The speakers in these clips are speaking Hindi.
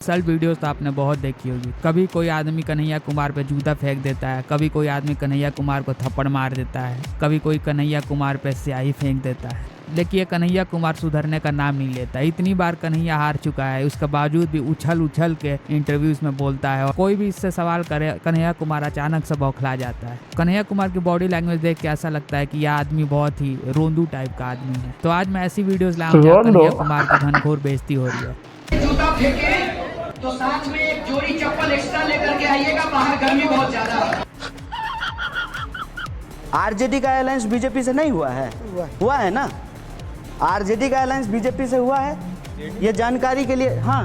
सल वीडियोस तो आपने बहुत देखी होगी। कभी कोई आदमी कन्हैया कुमार पे जूता फेंक देता है, कभी कोई आदमी कन्हैया कुमार को थप्पड़ मार देता है, कभी कोई कन्हैया कुमार पे स्याही फेंक देता है। देखिए कन्हैया कुमार सुधरने का नाम नहीं लेता। इतनी बार कन्हैया हार चुका है, उसके बावजूद भी उछल उछल के इंटरव्यूज में बोलता है और कोई भी इससे सवाल करे कन्हैया कुमार अचानक से बौखला जाता है। कन्हैया कुमार की बॉडी लैंग्वेज देख के ऐसा लगता है कि यह आदमी बहुत ही रोंदू टाइप का आदमी है। तो आज मैं ऐसी वीडियोस लाऊंगा कन्हैया कुमार की घनघोर बेइज्जती हो रही है। जूता फेंके तो साथ में एक जोड़ी चप्पल एक्स्ट्रा लेकर के आइएगा, बाहर गर्मी बहुत ज्यादा है। आरजेडी का अलायंस बीजेपी से नहीं हुआ है? हुआ है ना। आरजेडी का अलायंस बीजेपी से हुआ है, ये जानकारी के लिए। हाँ,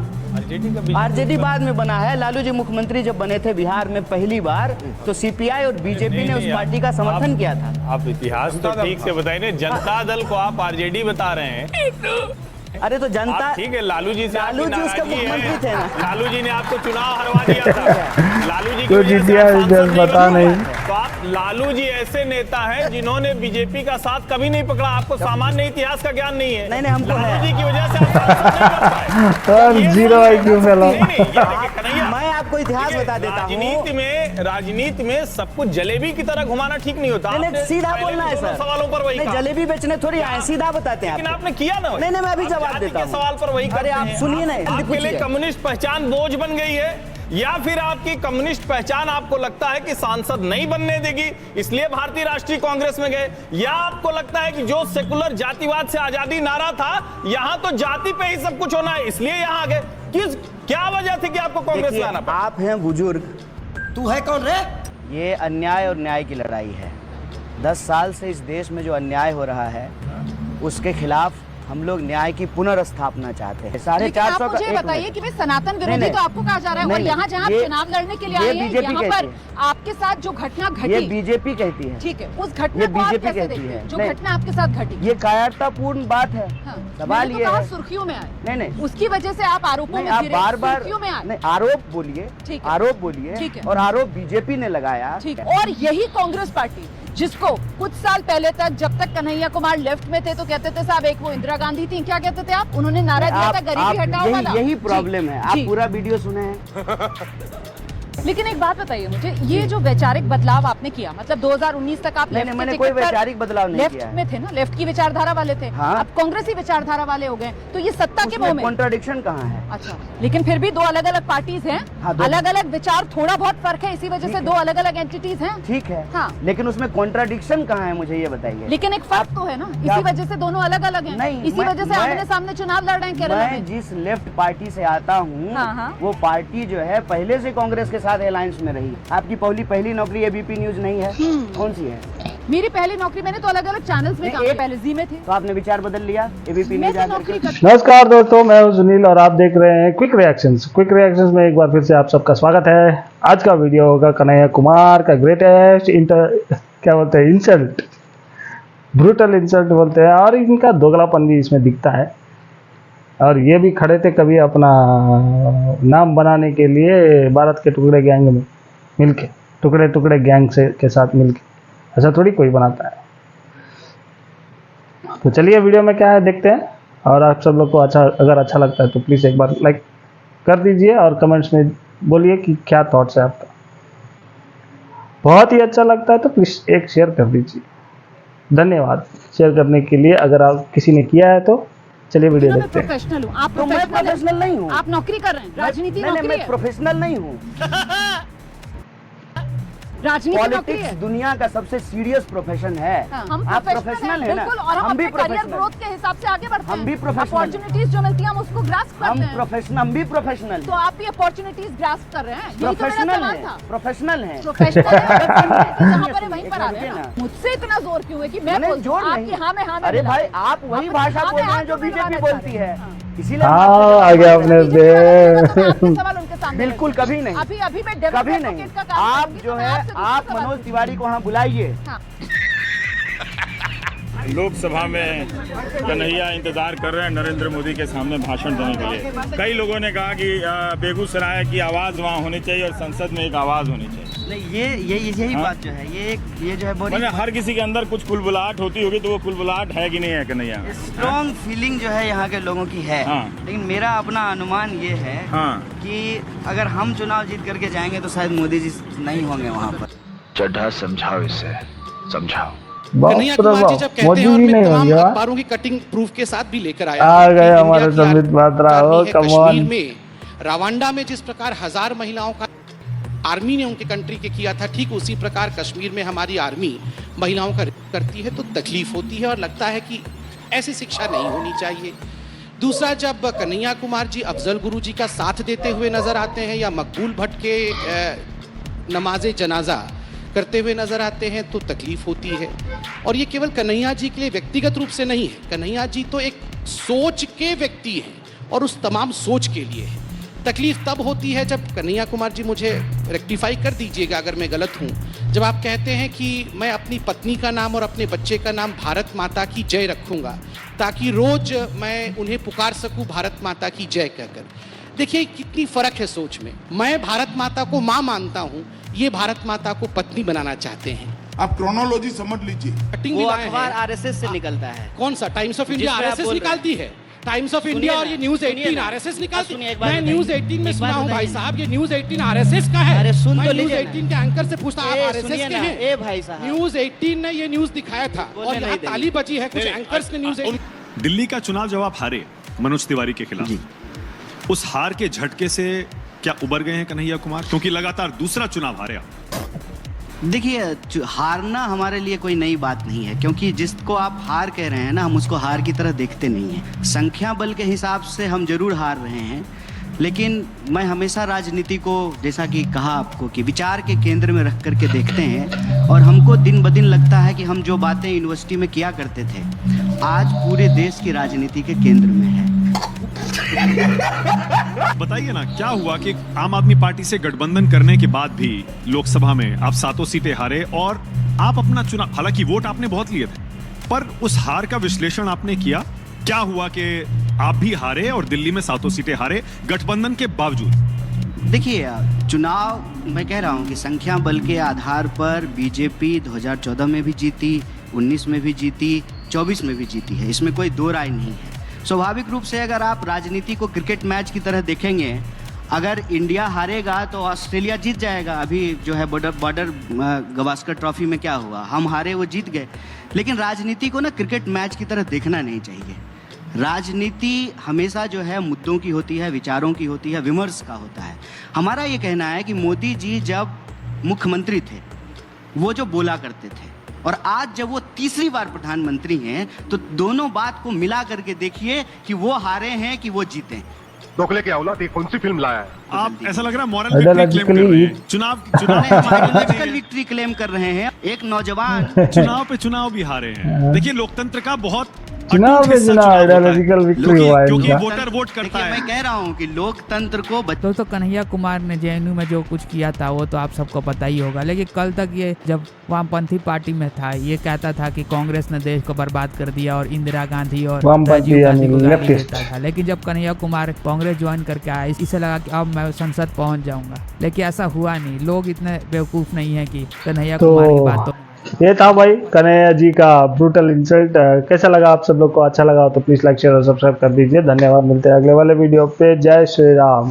आरजेडी बाद में बना है। लालू जी मुख्यमंत्री जब बने थे बिहार में पहली बार, तो सीपीआई और बीजेपी ने उस पार्टी का समर्थन किया था। आप इतिहास तो ठीक से बताइए। जनता दल को आप आरजेडी बता रहे हैं। अरे तो जनता ठीक है, लालू जी से लालू जी उसके मुख्यमंत्री थे ना। लालू जी ने आपको चुनाव हरवा दिया था। लालू जी तो पता नहीं। तो आप लालू जी ऐसे नेता हैं जिन्होंने बीजेपी का साथ कभी नहीं पकड़ा। आपको सामान्य इतिहास का ज्ञान नहीं है। नहीं हमको है। लालू जी की वजह से आप जीरो IQ फेलो। मैं आपको इतिहास बता देता हूँ। राजनीति में सब कुछ जलेबी की तरह घुमाना ठीक नहीं होता। सीधा बोलना है सर। सवालों पर वही जलेबी बेचने थोड़ी आए, सीधा बताते हैं। लेकिन आपने किया ना। नहीं मैं अभी जवाब देता हूँ। सवाल पर वही अरे आप सुनिए ना। आपके लिए कम्युनिस्ट पहचान बोझ बन गई है, या फिर आपकी कम्युनिस्ट पहचान आपको लगता है कि सांसद नहीं बनने देगी इसलिए भारतीय राष्ट्रीय कांग्रेस में गए, या आपको लगता है कि जो सेकुलर जातिवाद से आजादी नारा था, यहाँ तो जाति पे ही सब कुछ होना है इसलिए यहाँ आ गए। क्या वजह थी कि आपको कांग्रेस में आना पड़ा? आप हैं बुजुर्ग। तू है कौन रे? ये अन्याय और न्याय की लड़ाई है। 10 साल से इस देश में जो अन्याय हो रहा है उसके खिलाफ हम लोग न्याय की पुनर्स्थापना चाहते हैं। 450 का मुझे बताइए कि वे सनातन विरोधी तो आपको कहा जा रहा है, और यहाँ जहाँ चुनाव लड़ने के लिए आए हैं, यहाँ पर आपके साथ जो घटना घटी, ये बीजेपी कहती है। ठीक है, उस घटना को आप कैसे देखते हैं? जो घटना आपके साथ घटी, ये कायरतापूर्ण बात है। सवाल ये है, सुर्खियों में आए। नहीं उसकी वजह से आप आरोपों में आप बार-बार सुर्खियों में आए। आरोप बोलिए, आरोप बोलिए, और आरोप बीजेपी ने लगाया। ठीक है, और यही कांग्रेस पार्टी जिसको कुछ साल पहले तक, जब तक कन्हैया कुमार लेफ्ट में थे तो कहते थे साहब एक वो इंदिरा गांधी थी, क्या कहते थे आप, उन्होंने नारा दिया था गरीबी हटाओ वाला। यही प्रॉब्लम है। आप पूरा वीडियो सुने हैं। लेकिन एक बात बताइए मुझे, ये जो वैचारिक बदलाव आपने किया, मतलब 2019 तक आप लेफ्ट मैंने कोई वैचारिक बदलाव नहीं किया लेफ्ट में थे ना, लेफ्ट की विचारधारा वाले थे। हाँ? अब कांग्रेसी विचारधारा वाले हो गए, तो ये सत्ता के मोह में कॉन्ट्राडिक्शन कहाँ है? अच्छा, लेकिन फिर भी 2 अलग अलग पार्टीज हैं। हाँ, अलग अलग विचार, थोड़ा बहुत फर्क है, इसी वजह से 2 अलग अलग एंटिटीज हैं। ठीक है। हाँ, लेकिन उसमें कॉन्ट्राडिक्शन कहाँ है, मुझे ये बताइए। लेकिन एक फर्क तो है ना, इसी वजह से दोनों अलग अलग हैं। नहीं, इसी वजह से आमने सामने चुनाव लड़ रहे हैं केरल में। मैं जिस लेफ्ट पार्टी से आता हूँ, हाँ। वो पार्टी जो है पहले से कांग्रेस के साथ अलायंस में रही। आपकी पहली नौकरी एबीपी न्यूज नहीं है? कौन सी है? मेरी पहली नौकरी, मैंने तो अलग अलग चैनल्स में काम किया, पहले जी में थे। तो आपने विचार बदल लिया एबीपी न्यूज आकर? नमस्कार दोस्तों, मैं हूं सुनील और आप देख रहे हैं क्विक रिएक्शंस में एक बार फिर से आप सबका स्वागत है। आज का वीडियो होगा कन्हैया कुमार का ग्रेटेस्ट क्या बोलते हैं, इंसल्ट, ब्रूटल इंसल्ट बोलते हैं, और इनका दोगलापन भी इसमें दिखता है। और ये भी खड़े थे कभी अपना नाम बनाने के लिए भारत के टुकड़े गैंग में मिलके, टुकड़े गैंग से के साथ मिलके। ऐसा थोड़ी कोई बनाता है। तो चलिए वीडियो में क्या है देखते हैं, और आप सब लोग को अगर अच्छा लगता है तो प्लीज़ एक बार लाइक कर दीजिए और कमेंट्स में बोलिए कि क्या थॉट्स है आपका। बहुत ही अच्छा लगता है तो प्लीज़ एक शेयर कर दीजिए। धन्यवाद शेयर करने के लिए, अगर आप किसी ने किया है तो। चलिए वीडियो देखते हैं। प्रोफेशनल हूँ, आप तो मैं प्रोफेशनल नहीं हूँ। आप नौकरी कर रहे हैं, राजनीति नौकरी है। मैं प्रोफेशनल नहीं हूँ। राजनीति पॉलिटिक्स दुनिया का सबसे सीरियस प्रोफेशन है। हम आप प्रोफेशनल हैं ना? बिल्कुल, और हम भी करियर ग्रोथ के हिसाब से आगे बढ़ते हैं। हम भी प्रोफेशनल, अपॉर्चुनिटीज जो मिलती हैं हम उसको ग्रास्प करते हैं। हम भी प्रोफेशनल। तो आप भी अपॉर्चुनिटीज ग्रास्प कर रहे हैं। प्रोफेशनल है। जहाँ पर वहीं पर आ रहे हैं। मुझसे इतना जोर क्यों है कि मैं जोर आपकी हाँ में हाँ में? अरे भाई, आप वही भाषा बोल रहे हैं जो बीजेपी बोलती है, इसीलिए आ गया अपने सवाल उनके सामने। बिल्कुल कभी नहीं, अभी मैं कभी नहीं। आप जो है, आप मनोज तिवारी को वहाँ बुलाइए। लोकसभा में कन्हैया इंतजार कर रहे हैं नरेंद्र मोदी के सामने भाषण देने के लिए। कई लोगों ने कहा कि बेगूसराय की आवाज़ वहाँ होनी चाहिए और संसद में एक आवाज़ होनी चाहिए। नहीं, यही बात जो है, ये जो है बहुत मैंने हर किसी के अंदर कुछ कुलबुलाहट होती होगी, तो वो कुलबुलाहट है कि नहीं है कन्हैया? स्ट्रॉन्ग फीलिंग जो है यहाँ के लोगों की है। लेकिन मेरा अपना अनुमान ये है कि अगर हम चुनाव जीत करके जाएंगे तो शायद मोदी जी नहीं होंगे वहाँ पर। चड्ढा समझाओ इसे, समझाओ। कन्हैया कुमार जी जब कहते हैं और मैं तमाम अखबारों की कटिंग प्रूफ के साथ भी लेकर आया आ गए हमारे संबित पात्रा। कश्मीर में रवांडा में जिस प्रकार 1000 महिलाओं का आर्मी ने उनके कंट्री के किया था, ठीक उसी प्रकार कश्मीर में हमारी आर्मी महिलाओं का रेप करती है तो तकलीफ होती है और लगता है कि ऐसी शिक्षा नहीं होनी चाहिए। दूसरा, जब कन्हैया कुमार जी अफजल गुरु जी का साथ देते हुए नजर आते हैं या मकबूल भट्ट के नमाज जनाजा करते हुए नजर आते हैं तो तकलीफ होती है। और ये केवल कन्हैया जी के लिए व्यक्तिगत रूप से नहीं है, कन्हैया जी तो एक सोच के व्यक्ति हैं और उस तमाम सोच के लिए है। तकलीफ तब होती है जब कन्हैया कुमार जी, मुझे रेक्टिफाई कर दीजिएगा अगर मैं गलत हूँ, जब आप कहते हैं कि मैं अपनी पत्नी का नाम और अपने बच्चे का नाम भारत माता की जय रखूँगा ताकि रोज मैं उन्हें पुकार सकूँ भारत माता की जय कहकर। देखिए कितनी फर्क है सोच में। मैं भारत माता को माँ मानता हूँ, ये भारत माता को पत्नी बनाना चाहते हैं। आप क्रोनोलॉजी समझ लीजिए। वो अखबार आरएसएस से निकलता है। कौन सा? टाइम्स ऑफ इंडिया आरएसएस निकालती है। टाइम्स ऑफ इंडिया और ये न्यूज 18 आरएसएस निकालती है। मैं न्यूज 18 में सुना हूँ भाई साहब, ये न्यूज 18 आरएसएस का है। अरे सुन तो न्यूज 18 के एंकर से पूछता आप आरएसएस के हैं? ए भाई साहब, न्यूज 18 ने ये न्यूज दिखाया था और यहाँ ताली बजी है कुछ एंकर्स ने न्यूज 18। दिल्ली का चुनाव जब आप हारे मनोज तिवारी के खिलाफ, उस हार के झटके से क्या उबर गए हैं कन्हैया कुमार? क्योंकि लगातार दूसरा चुनाव हारे आप। देखिए, हारना हमारे लिए कोई नई बात नहीं है, क्योंकि जिसको आप हार कह रहे हैं ना, हम उसको हार की तरह देखते नहीं हैं। संख्या बल के हिसाब से हम जरूर हार रहे हैं, लेकिन मैं हमेशा राजनीति को, जैसा कि कहा आपको, कि विचार के केंद्र में रख करके देखते हैं। और हमको दिन ब दिन लगता है कि हम जो बातें यूनिवर्सिटी में किया करते थे आज पूरे देश की राजनीति के केंद्र में है। बताइए ना, क्या हुआ कि आम आदमी पार्टी से गठबंधन करने के बाद भी लोकसभा में आप 7 सीटें हारे और आप अपना चुनाव, हालांकि वोट आपने बहुत लिए थे, पर उस हार का विश्लेषण आपने किया? क्या हुआ कि आप भी हारे और दिल्ली में 7 सीटें हारे गठबंधन के बावजूद? देखिए, चुनाव मैं कह रहा हूँ कि संख्या बल के आधार पर बीजेपी 2014 में भी जीती, 19 में भी जीती, 24 में भी जीती है, इसमें कोई दो राय नहीं है। स्वाभाविक रूप से अगर आप राजनीति को क्रिकेट मैच की तरह देखेंगे, अगर इंडिया हारेगा तो ऑस्ट्रेलिया जीत जाएगा। अभी जो है बॉर्डर गवास्कर ट्रॉफी में क्या हुआ, हम हारे वो जीत गए। लेकिन राजनीति को ना क्रिकेट मैच की तरह देखना नहीं चाहिए। राजनीति हमेशा जो है मुद्दों की होती है, विचारों की होती है, विमर्श का होता है। हमारा ये कहना है कि मोदी जी जब मुख्यमंत्री थे वो जो बोला करते थे, और आज जब वो तीसरी बार प्रधानमंत्री हैं, तो दोनों बात को मिला करके देखिए कि वो हारे हैं कि वो जीते। दोगले के औलाद ये कौन सी फिल्म लाया है? आप ऐसा लग रहा है मॉरल विक्ट्री क्लेम कर रहे हैं। चुनाव विक्ट्री क्लेम कर रहे हैं। एक नौजवान चुनाव पे चुनाव भी हारे हैं। देखिए, लोकतंत्र का बहुत चुनाव में आइडियोलॉजिकल विक्ट्री हुआ है, क्योंकि वोटर वोट करता है। मैं कह रहा हूँ कि लोकतंत्र को तो कन्हैया कुमार ने जेएनयू में जो कुछ किया था वो तो आप सबको पता ही होगा। लेकिन कल तक ये जब वामपंथी पार्टी में था, ये कहता था कि कांग्रेस ने देश को बर्बाद कर दिया और इंदिरा गांधी और राजीव गांधी को गाली देता था। लेकिन जब कन्हैया कुमार कांग्रेस ज्वाइन करके आया, इसे लगा कि अब मैं संसद पहुंच जाऊंगा, लेकिन ऐसा हुआ नहीं। लोग इतने बेवकूफ नहीं है कि कन्हैया कुमार की बातों। ये था भाई कन्हैया जी का ब्रूटल इंसल्ट। कैसा लगा आप सब लोग को? अच्छा लगा तो प्लीज लाइक शेयर और सब्सक्राइब कर दीजिए। धन्यवाद, मिलते हैं अगले वाले वीडियो पे। जय श्री राम।